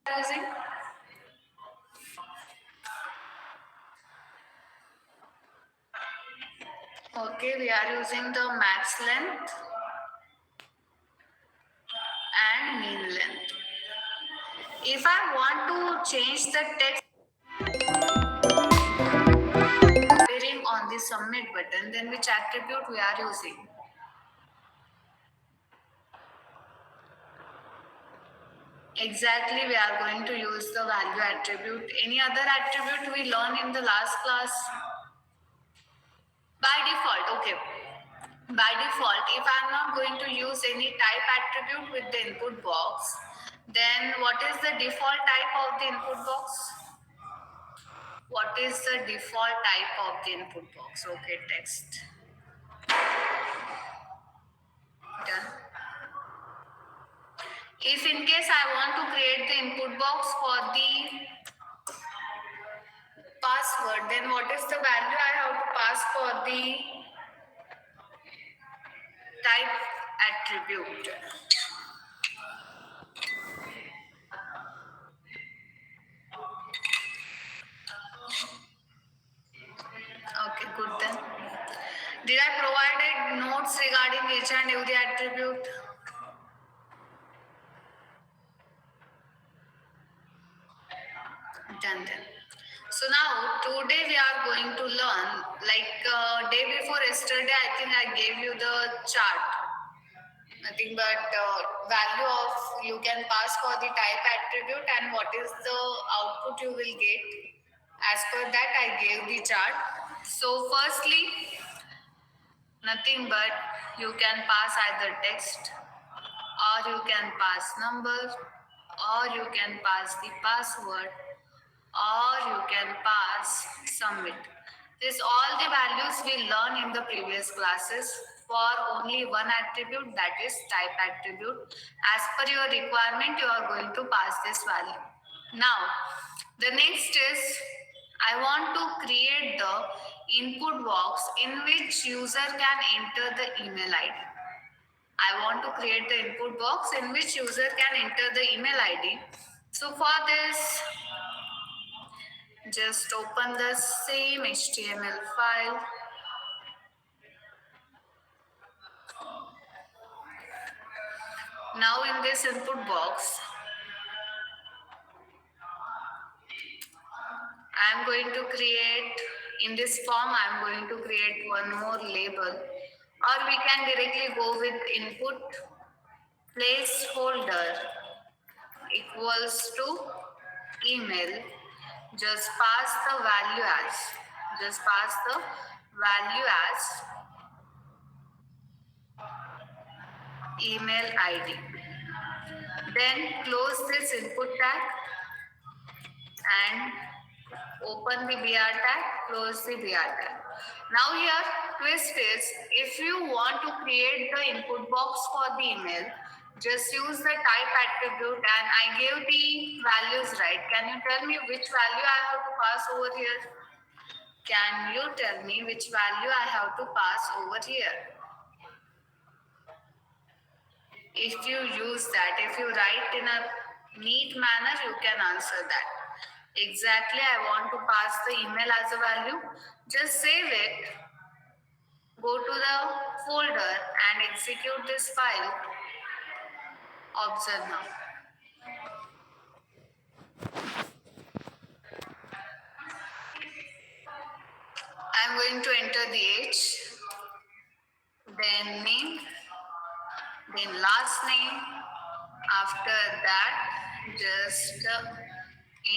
using? Okay, we are using the max length and mean length. If I want to change the text appearing on the submit button, then which attribute we are using? Exactly, we are going to use the value attribute. Any other attribute we learned in the last class? By default, okay. By default, if I'm not going to use any type attribute with the input box, then what is the default type of the input box? What is the default type of the input box? Okay, text. Done. If in case I want to create the input box for the password, then what is the value I have to pass for the type attribute? Okay, good then. Did I provided notes regarding each and every attribute? Done then. So now today we are going to learn, like day before yesterday I think I gave you the chart. Nothing but value of you can pass for the type attribute and what is the output you will get. As per that I gave the chart. So firstly, nothing but you can pass either text or you can pass number or you can pass the password or you can pass submit. This all the values we learned in the previous classes for only one attribute, that is type attribute. As per your requirement you are going to pass this value. Now the next is I want to create the input box in which user can enter the email ID. I want to create the input box in which user can enter the email ID. So for this, just open the same HTML file. Now in this input box, I am going to create, in this form I am going to create one more label, or we can directly go with input placeholder equals to email. Just pass the value as email ID. Then close this input tag and open the BR tag, close the BR tag. Now here twist is, if you want to create the input box for the email, just use the type attribute and I gave the values, right? Can you tell me which value I have to pass over here? Can you tell me which value I have to pass over here? If you use that, if you write in a neat manner, you can answer that. Exactly, I want to pass the email as a value. Just save it. Go to the folder and execute this file. Observe now. I'm going to enter the age, then name, then last name. After that, just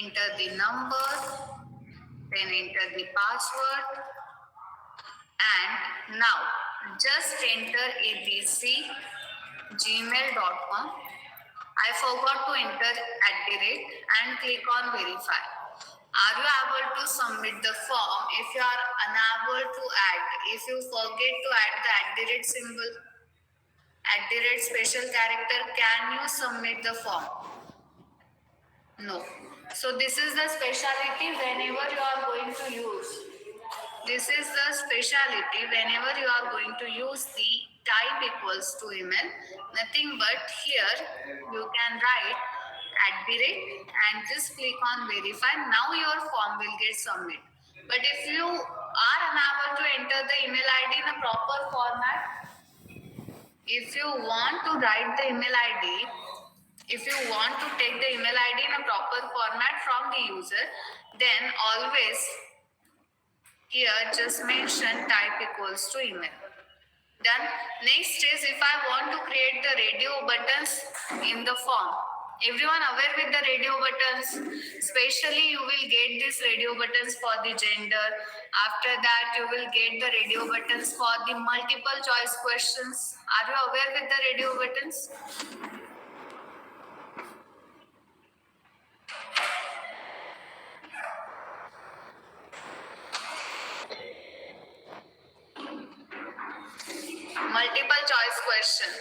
enter the number, then enter the password, and now just enter abc@gmail.com. I forgot to enter @ and click on verify. Are you able to submit the form? If you are unable to add, if you forget to add the @ symbol, @ special character, can you submit the form? No. So this is the speciality whenever you are going to use. This is the speciality whenever you are going to use the type equals to email. Nothing but here you can write and just click on verify. Now your form will get submit. But if you are unable to enter the email ID in a proper format, if you want to write the email ID, if you want to take the email ID in a proper format from the user, then always here just mention type equals to email. Done. Next is if I want to create the radio buttons in the form. Everyone aware with the radio buttons? Especially you will get these radio buttons for the gender. After that you will get the radio buttons for the multiple choice questions. Are you aware with the radio buttons? Multiple choice question.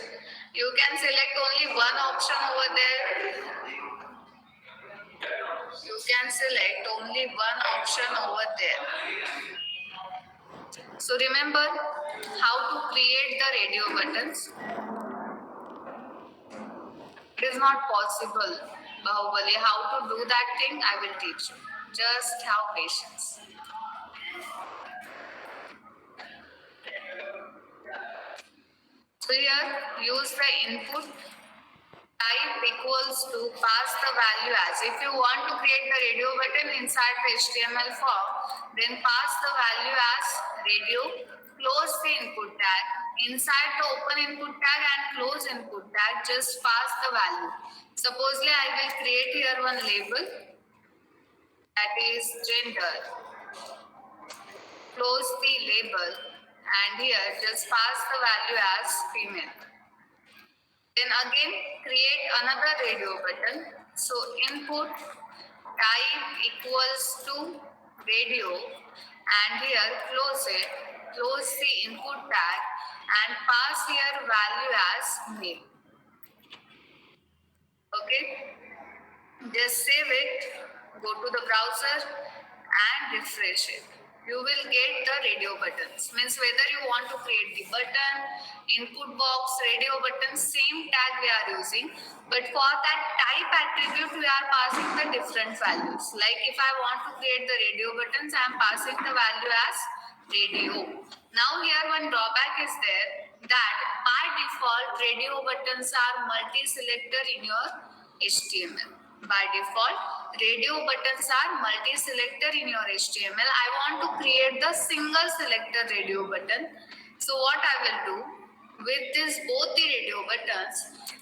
You can select only one option over there. You can select only one option over there. So remember how to create the radio buttons. It is not possible, Bahubali. How to do that thing, I will teach you. Just have patience. So here, use the input type equals to pass the value as. If you want to create the radio button inside the HTML form, then pass the value as radio, close the input tag. Inside the open input tag and close input tag, just pass the value. Supposedly, I will create here one label, that is gender. Close the label and here just pass the value as female. Then again create another radio button. So input type equals to radio and here close it. Close the input tag and pass here value as male. Okay. Just save it. Go to the browser and refresh it. You will get the radio buttons. Means whether you want to create the button, input box, radio button, same tag we are using. But for that type attribute, we are passing the different values. Like if I want to create the radio buttons, I am passing the value as radio. Now here one drawback is there that by default, radio buttons are multi-selector in your HTML. By default, radio buttons are multi-selector in your HTML. I want to create the single selector radio button. So what I will do with this both the radio buttons,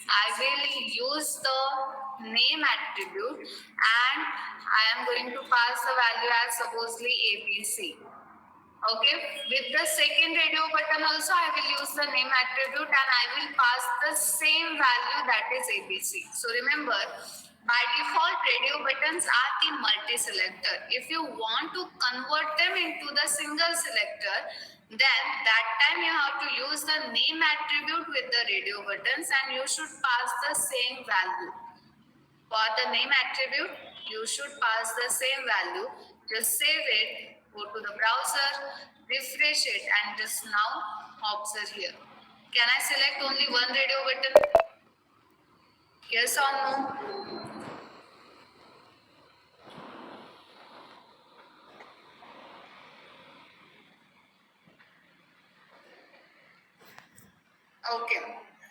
I will use the name attribute and I am going to pass the value as supposedly ABC. Okay, with the second radio button also I will use the name attribute and I will pass the same value, that is ABC. So remember, by default radio buttons are the multi-selector. If you want to convert them into the single selector, then that time you have to use the name attribute with the radio buttons and you should pass the same value. For the name attribute, you should pass the same value. Just save it, go to the browser, refresh it and just now observe here. Can I select only one radio button? Yes or no? Okay,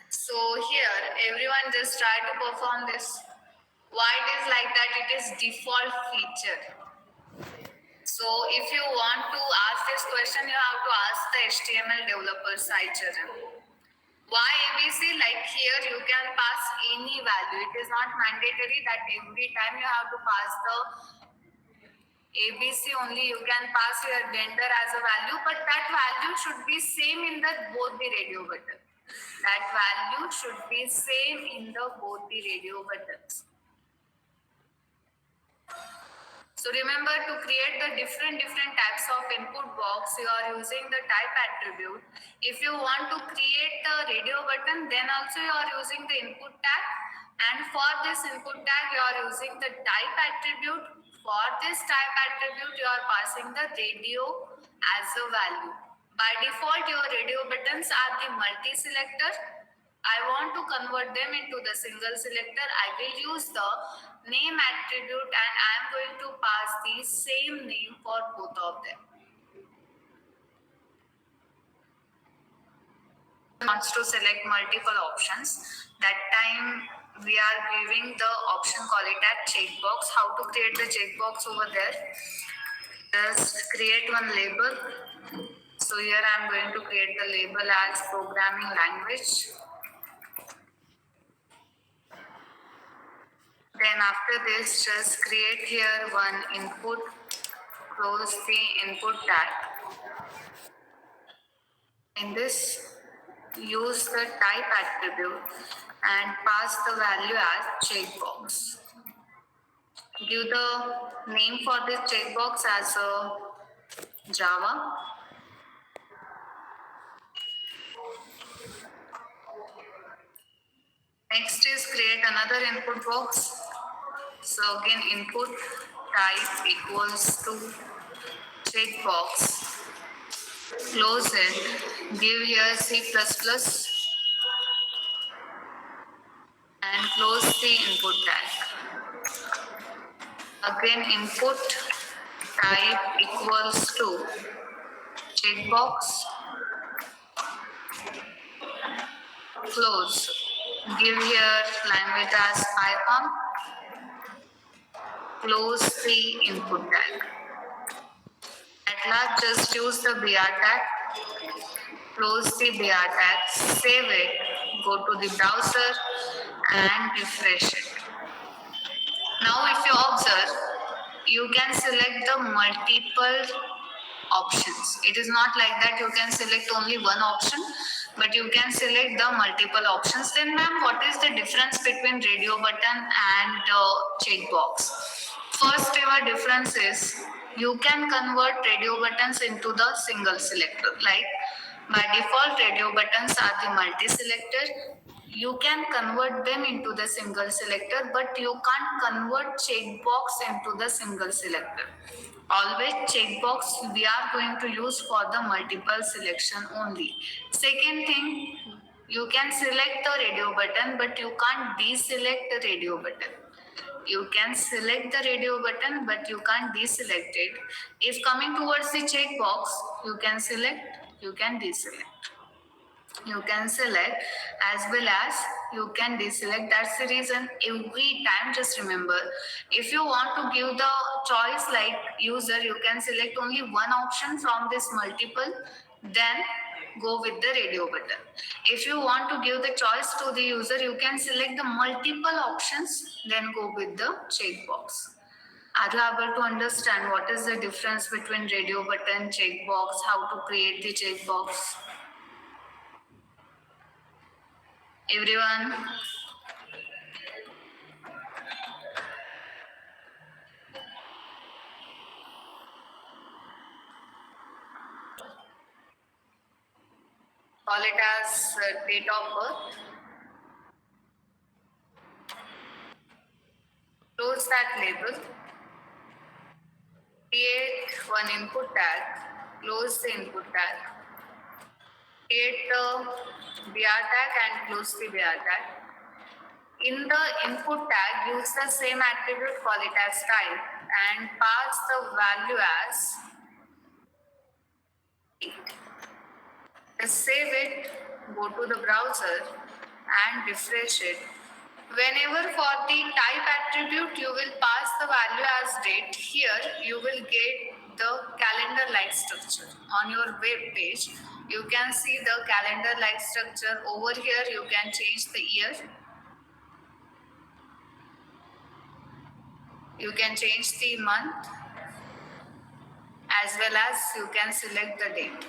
so here everyone just try to perform this. Why it is like that? It is default feature. So if you want to ask this question, you have to ask the HTML developer side children. Why ABC? Like here you can pass any value. It is not mandatory that every time you have to pass the ABC only. You can pass your gender as a value, but that value should be same in the both the radio button. That value should be same in the both the radio buttons. So remember, to create the different types of input box, you are using the type attribute. If you want to create the radio button, then also you are using the input tag. And for this input tag, you are using the type attribute. For this type attribute, you are passing the radio as a value. By default, your radio buttons are the multi-selector. I want to convert them into the single selector. I will use the name attribute and I am going to pass the same name for both of them. Wants to select multiple options. That time we are giving the option, call it as checkbox. How to create the checkbox over there? Just create one label. So here I am going to create the label as programming language. Then after this, just create here one input, close the input tag. In this, use the type attribute and pass the value as checkbox. Give the name for this checkbox as a Java. Next is create another input box. So again input type equals to checkbox. Close it. Give here C++ and close the input tag. Again input type equals to checkbox. Close. Give here language as Python. Close the input tag. At last, just use the BR tag. Close the BR tag. Save it. Go to the browser and refresh it. Now, if you observe, you can select the multiple options. It is not like that you can select only one option, but you can select the multiple options. Then ma'am, what is the difference between radio button and checkbox? First ever difference is you can convert radio buttons into the single selector. Like by default, radio buttons are the multi-selector. You can convert them into the single selector, but you can't convert checkbox into the single selector. Always checkbox we are going to use for the multiple selection only. Second thing, you can select the radio button, but you can't deselect the radio button. You can select the radio button, but you can't deselect it. If coming towards the checkbox, you can select, you can deselect. You can select as well as you can deselect. That's the reason every time just remember, if you want to give the choice like user, you can select only one option from this multiple, then go with the radio button. If you want to give the choice to the user, you can select the multiple options, then go with the checkbox. Are you able to understand what is the difference between radio button, checkbox, how to create the checkbox? Everyone, call it as date of birth. Close that label. Create one input tag. Close the input tag. Create the BR tag and close the BR tag. In the input tag, use the same attribute, call it as type, and pass the value as 8. Just save it, go to the browser and refresh it. Whenever for the type attribute, you will pass the value as date. Here, you will get the calendar-like structure. On your web page, you can see the calendar-like structure. Over here, you can change the year. You can change the month as well as you can select the date.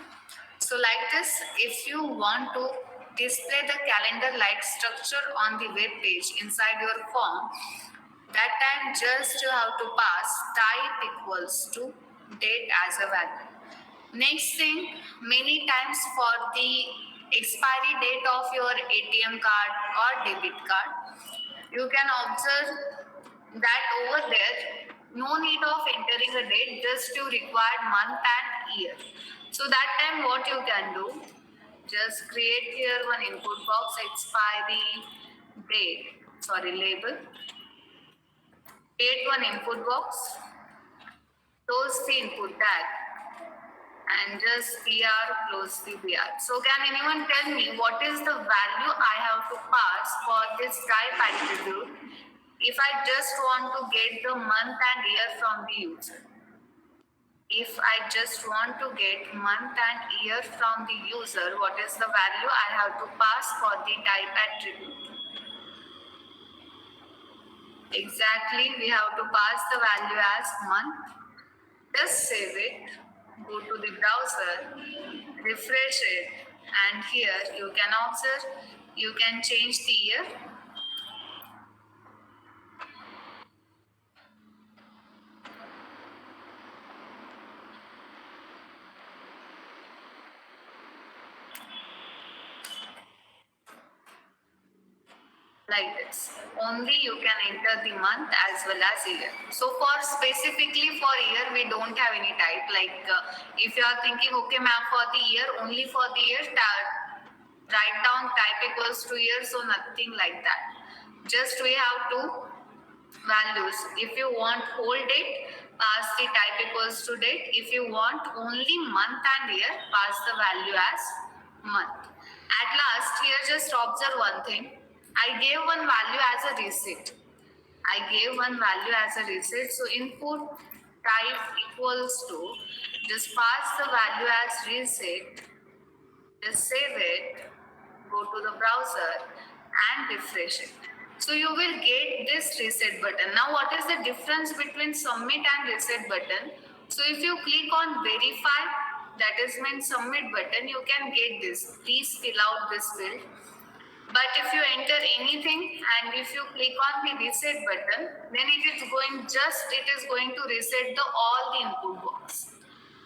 So like this, if you want to display the calendar-like structure on the web page inside your form, that time just you have to pass type equals to date as a value. Next thing, many times for the expiry date of your ATM card or debit card, you can observe that over there, no need of entering a date, just you require month and year. So that time what you can do, Just create here one input box, expiry date, label. Create one input box, close the input tag, and just BR, close the BR. So can anyone tell me what is the value I have to pass for this type attribute if I just want to get the month and year from the user? If I just want to get month and year from the user, what is the value I have to pass for the type attribute? Exactly, we have to pass the value as month. Just save it, go to the browser, refresh it, and here you can observe, you can change the year. Like this. Only you can enter the month as well as year. So for specifically for year, we don't have any type. Like if you are thinking, okay ma'am, for the year, only for the year, write down type equals to year, so nothing like that. Just we have two values. If you want whole date, pass the type equals to date. If you want only month and year, pass the value as month. At last, here just observe one thing. I gave one value as a receipt. I gave one value as a receipt. So input type equals to, just pass the value as receipt, just save it, go to the browser and refresh it. So you will get this reset button. Now what is the difference between submit and reset button? So if you click on verify, that is mean submit button, you can get this. Please fill out this field. But if you enter anything and if you click on the reset button, then it is going to reset the all the input box.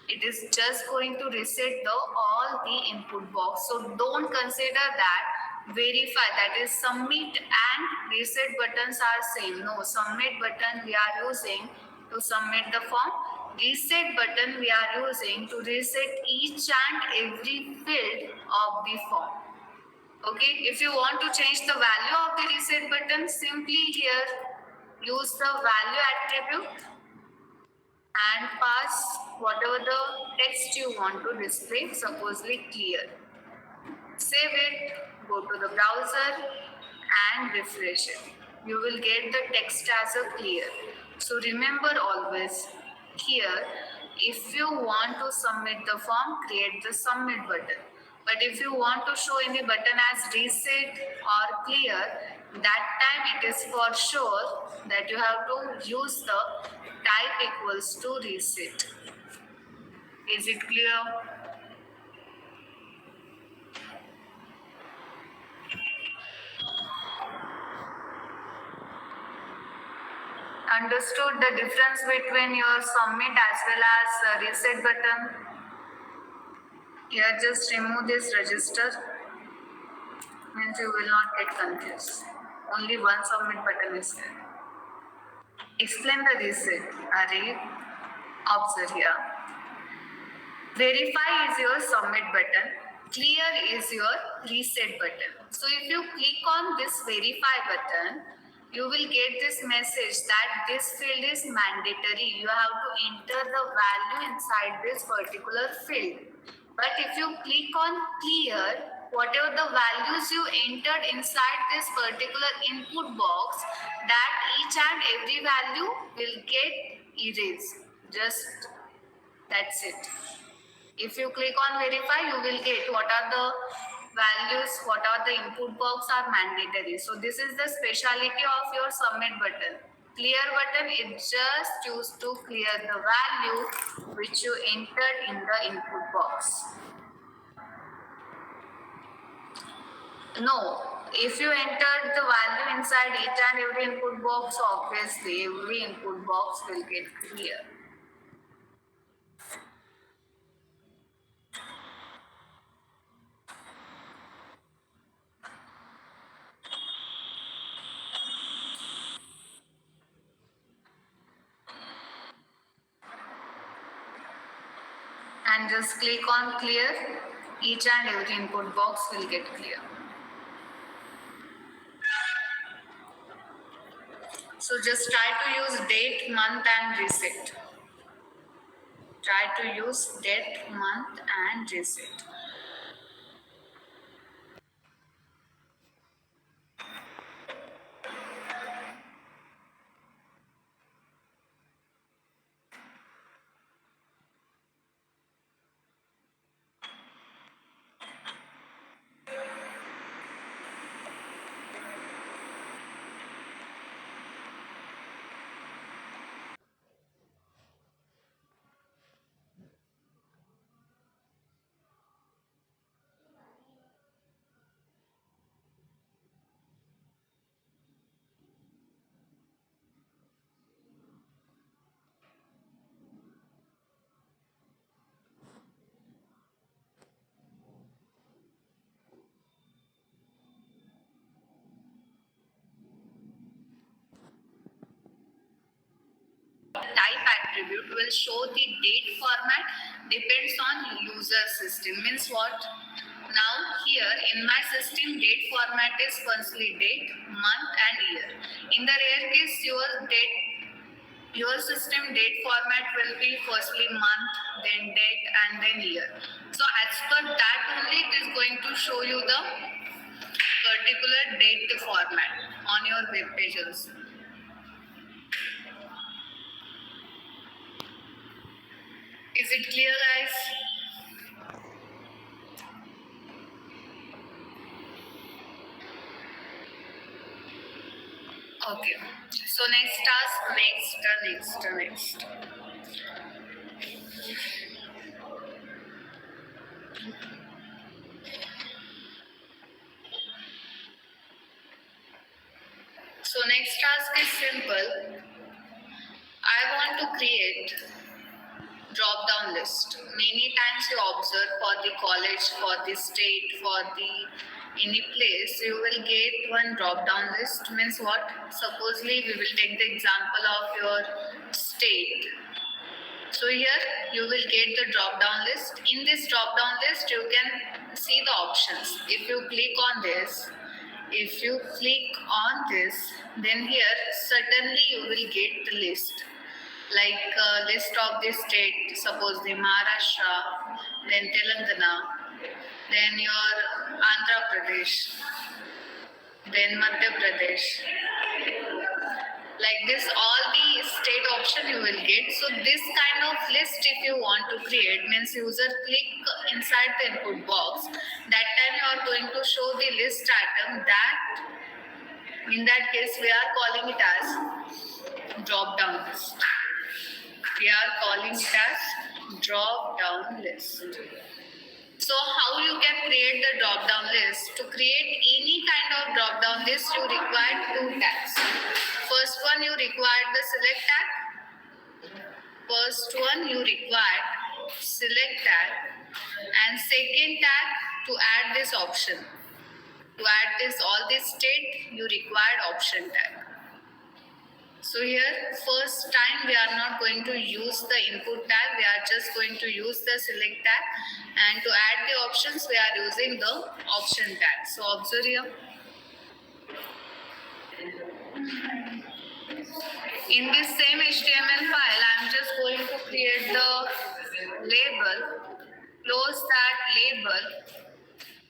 It is just going to reset the all the input box. So don't consider that verify, that is submit and reset buttons are same. No, submit button we are using to submit the form. Reset button we are using to reset each and every field of the form. Okay, if you want to change the value of the reset button, simply here use the value attribute and pass whatever the text you want to display, supposedly clear. Save it, go to the browser and refresh it. You will get the text as a clear. So remember always here, if you want to submit the form, create the submit button. But if you want to show any button as reset or clear, that time it is for sure that you have to use the type equals to reset. Is it clear? Understood the difference between your submit as well as reset button? Here just remove this register, means you will not get confused. Only one submit button is there. Explain the reset. Array, observe here. Verify is your submit button. Clear is your reset button. So if you click on this verify button, you will get this message that this field is mandatory. You have to enter the value inside this particular field. But if you click on clear, whatever the values you entered inside this particular input box, that each and every value will get erased. Just that's it. If you click on verify, you will get what are the values, what are the input box are mandatory. So this is the speciality of your submit button. Clear button is just used to clear the value which you entered in the input box. No, if you entered the value inside each and every input box, obviously every input box will get clear. And just click on clear. Each and every input box will get clear. So just try to use date, month and reset. Try to use date, month and reset. Type attribute will show the date format depends on user system. Means what? Now here in my system date format is firstly date, month and year. In the rare case your system date format will be firstly month, then date and then year. So as per that only it is going to show you the particular date format on your web page also. Is it clear, guys? Okay. So next task, next. So next task is simple. I want to create drop down list. Many times you observe for the college, for the state, for the any place, you will get one drop down list. Means what? Supposedly we will take the example of your state. So here you will get the drop down list. In this drop down list you can see the options. If you click on this, then here suddenly you will get the list. Like list of the state, suppose the Maharashtra, then Telangana, then your Andhra Pradesh, then Madhya Pradesh. Like this, all the state option you will get. So this kind of list if you want to create means user click inside the input box. That time you are going to show the list item that in that case we are calling it as drop down list. We are calling it as drop down list. So how you can create the drop down list? To create any kind of drop down list you require two tags. First one you require the select tag. And second tag to add this option. To add this all this state you required option tag. So here first time we are not going to use the input tag, we are just going to use the select tag, and to add the options we are using the option tag. So observe here. In this same HTML file I am just going to create the label, close that label,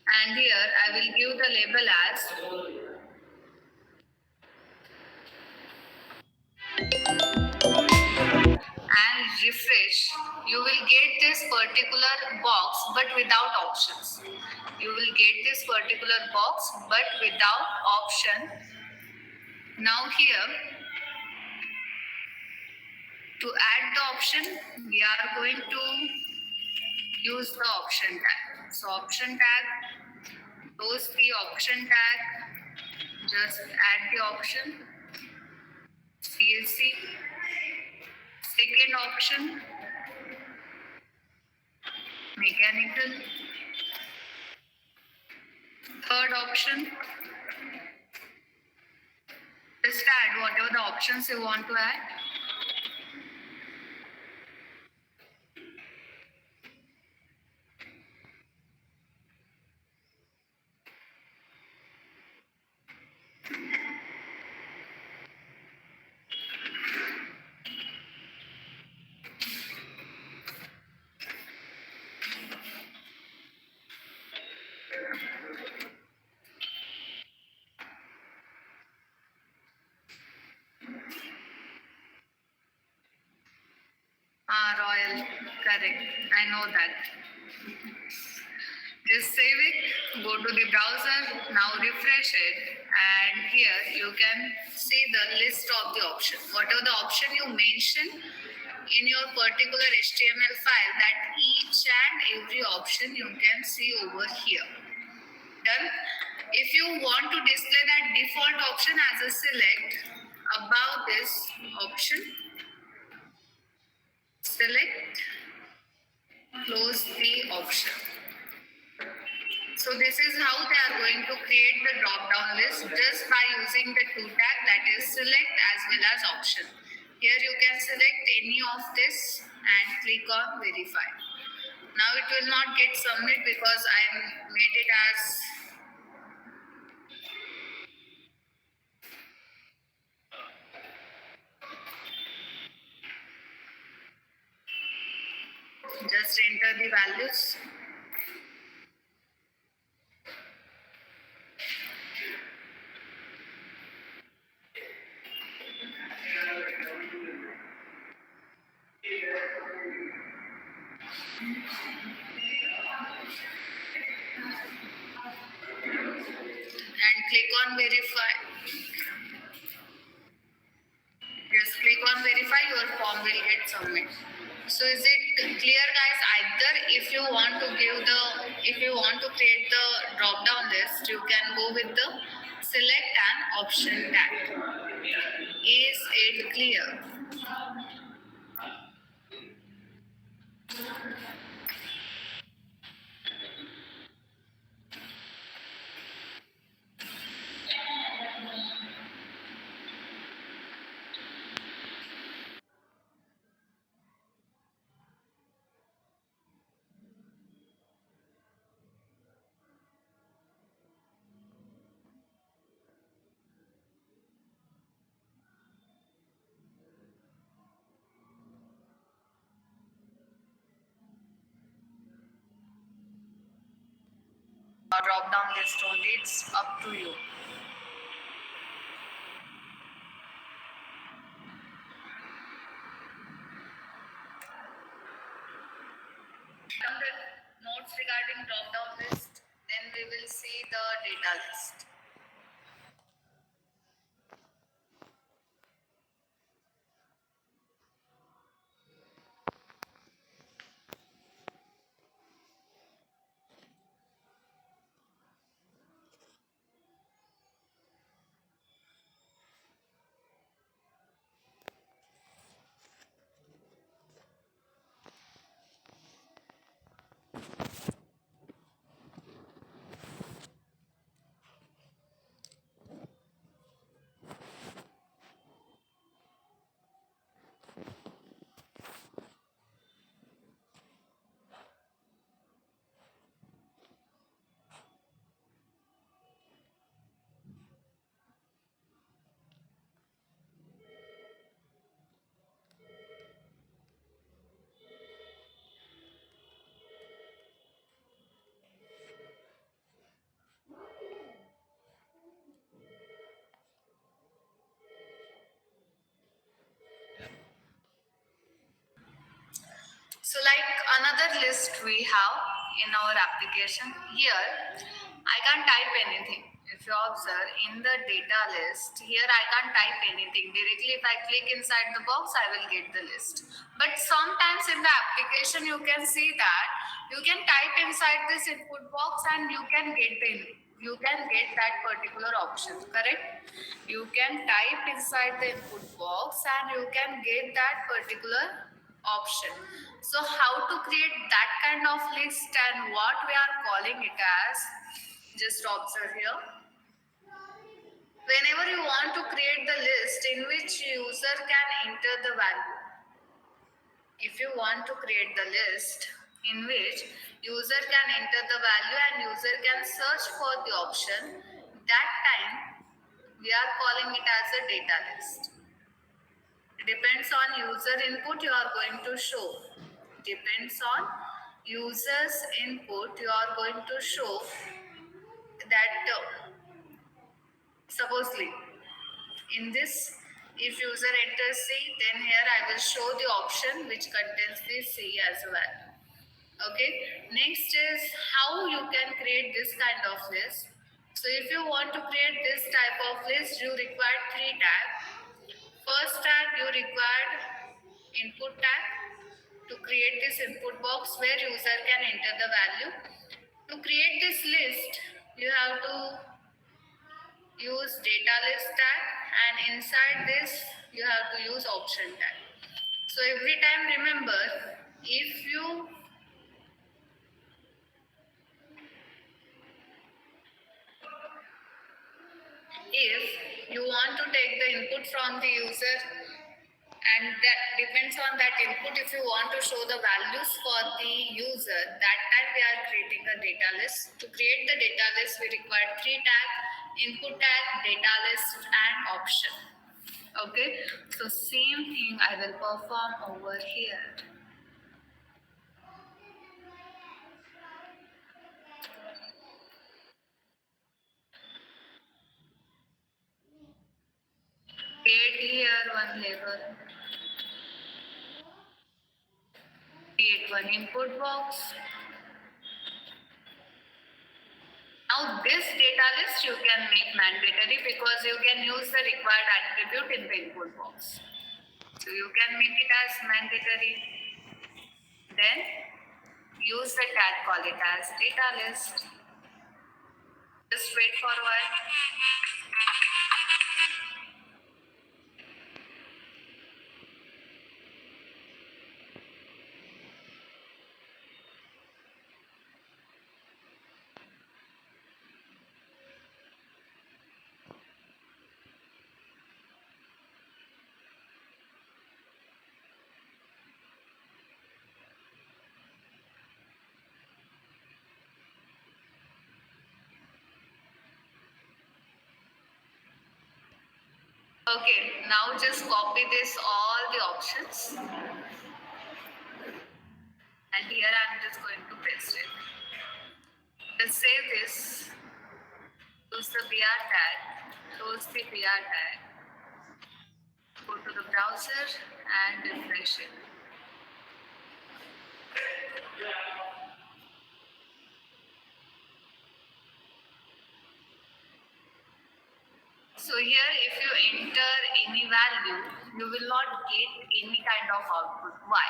and here I will give the label as and refresh. You will get this particular box but without options. You will get this particular box but without option. Now here to add the option we are going to use the option tag. So option tag, close the option tag, just add the option CSC. Second option mechanical. Third option, just add whatever the options you want to add. Ah, Royal. Correct. I know that. Just save it, go to the browser, now refresh it, and here you can see the list of the option. Whatever the option you mention in your particular HTML file, that each and every option you can see over here. Done. If you want to display that default option as a select, above this option, select, close the option. So this is how they are going to create the drop down list just by using the two tag, that is select as well as option. Here you can select any of this and click on verify. Now it will not get submit because I made it as just enter the values. And click on verify. Just click on verify, your form will get submit. So is it clear, guys? Either if you want to create the drop down list, you can go with the select an option tag. Is it clear? Drop down list only, it's up to you. From the notes regarding drop down list, then we will see the data list. So like another list we have in our application here, I can type anything. If you observe in the data list, here I can't type anything. Directly if I click inside the box, I will get the list. But sometimes in the application, you can see that you can type inside this input box and you can get that particular option, correct? You can type inside the input box and you can get that particular option. So how to create that kind of list and what we are calling it as, just observe here. Whenever you want to create the list in which user can enter the value, if you want to create the list in which user can enter the value and user can search for the option, that time we are calling it as a data list. Depends on user input you are going to show. Depends on user's input you are going to show that supposedly in this If user enters C, then here I will show the option which contains the C as well. Okay. Next is how you can create this kind of list. So if you want to create this type of list, you require three tags. First tag, you require input tag to create this input box where user can enter the value. To create this list, you have to use data list tag, and inside this you have to use option tag. So every time remember, if you want to take the input from the user, and that depends on that input, if you want to show the values for the user, that time we are creating a data list. To create the data list, we require three tags: input tag, data list, and option. Okay, so same thing I will perform over here. Create here one label. Create one input box. Now this data list you can make mandatory because you can use the required attribute in the input box. So you can make it as mandatory. Then use the tag, call it as data list. Just wait for a while. Okay, now just copy this all the options, and here I'm just going to paste it. Just save this, use the BR tag, close the BR tag, go to the browser and refresh it. So here if you enter any value, you will not get any kind of output. Why?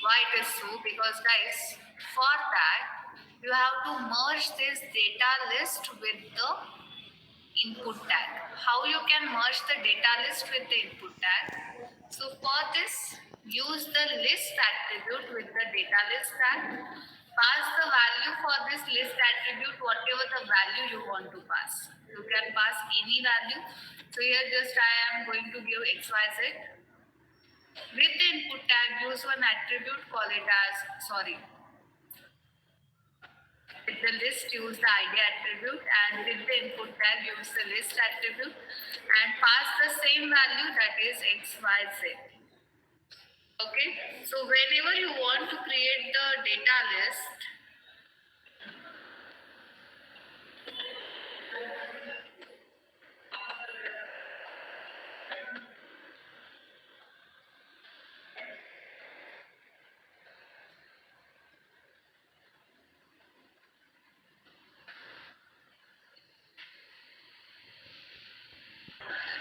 Why it is so? Because guys, for that you have to merge this data list with the input tag. How you can merge the data list with the input tag? So for this, use the list attribute with the data list tag. Pass the value for this list attribute, whatever the value you want to pass. You can pass any value. So here just I am going to give XYZ. With the input tag, use one attribute, call it as, with the list, use the ID attribute, and with the input tag, use the list attribute and pass the same value, that is XYZ. Okay, so whenever you want to create the data list,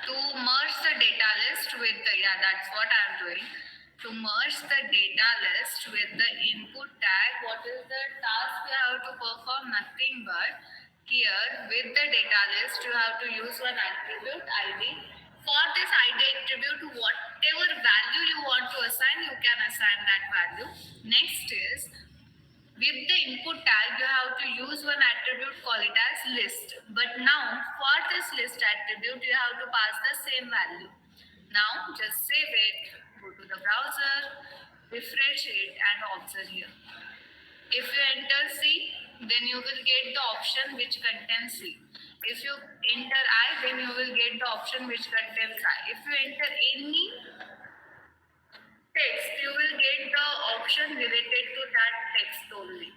to merge the data list with the, that's what I am doing. To merge the data list with the input tag, what is the task you have to perform? Nothing but here with the data list, you have to use one attribute ID. For this ID attribute, whatever value you want to assign, you can assign that value. Next is, with the input tag, you have to use one attribute, call it as list. But now, for this list attribute, you have to pass the same value. Now, just save it, go to the browser, refresh it, and observe here. If you enter C, then you will get the option which contains C. If you enter I, then you will get the option which contains I. If you enter any text, you will get the option related to that text only.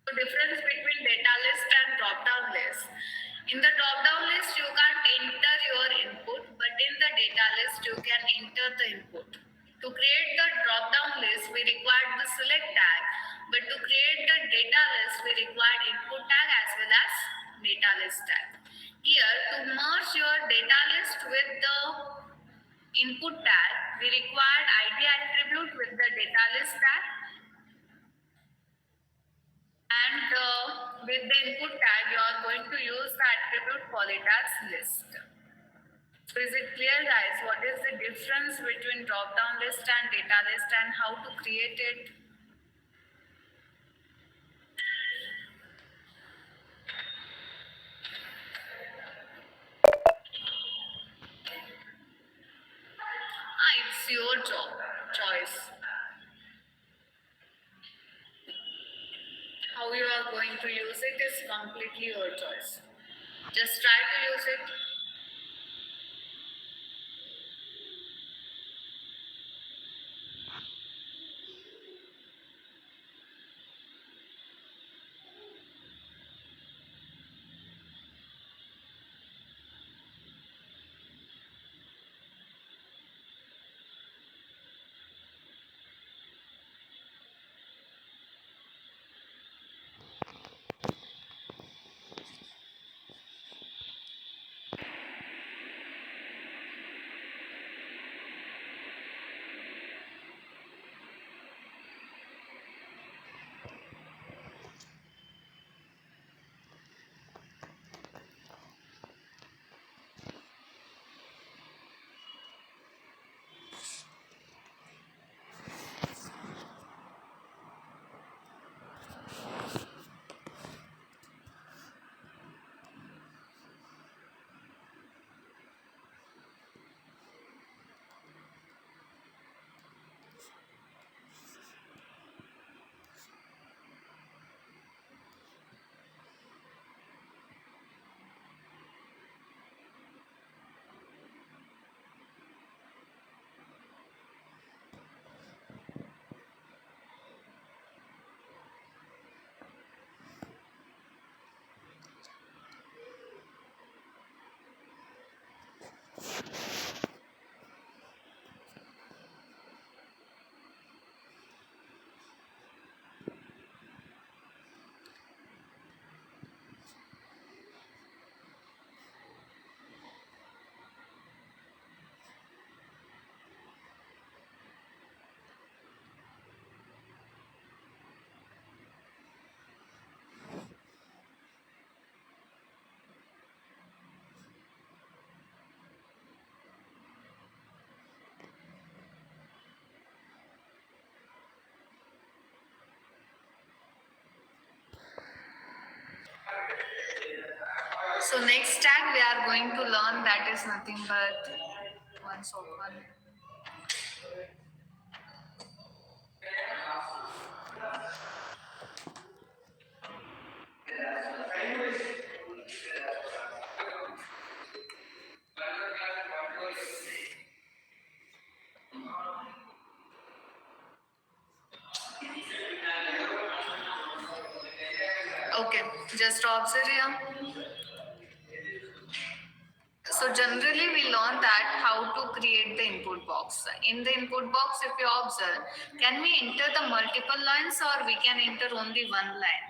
So difference between data list and drop down list. In the drop down list, you can't enter your input, but in the data we required ID attribute with the data list tag, and with the input tag you are going to use the attribute call it as list. So is it clear, guys, what is the difference between drop down list and data list and how to create it? It's your choice. How you are going to use it is completely your choice. Just try to use it. So next tag we are going to learn that is nothing but once open. Okay, just observe here. So generally we learn that how to create the input box. In the input box, if you observe, can we enter the multiple lines or we can enter only one line?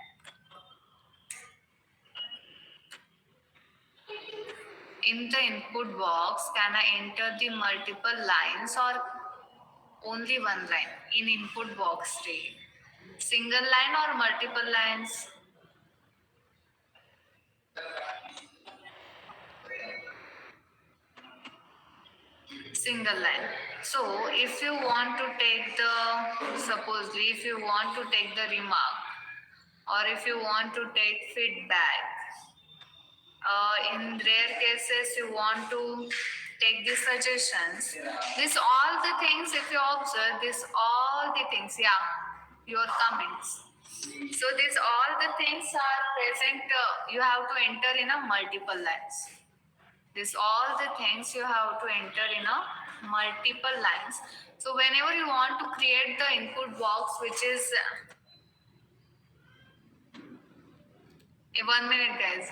In the input box, can I enter the multiple lines or only one line? In input box state, single line or multiple lines? Single line. So if you want to take the, supposedly if you want to take the remark or if you want to take feedback, in rare cases you want to take the suggestions, this all the things, if you observe this all the things, yeah, your comments, so this all the things are present, you have to enter in a multiple lines. This all the things you have to enter in a multiple lines. So whenever you want to create the input box, which is 1 minute, guys.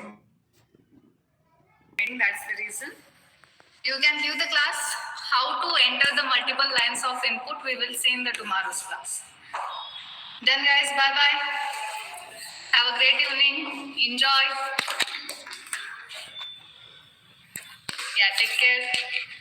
That's the reason. You can leave the class. How to enter the multiple lines of input, we will see in the tomorrow's class. Then, guys, bye bye. Have a great evening. Enjoy. Yeah, take care.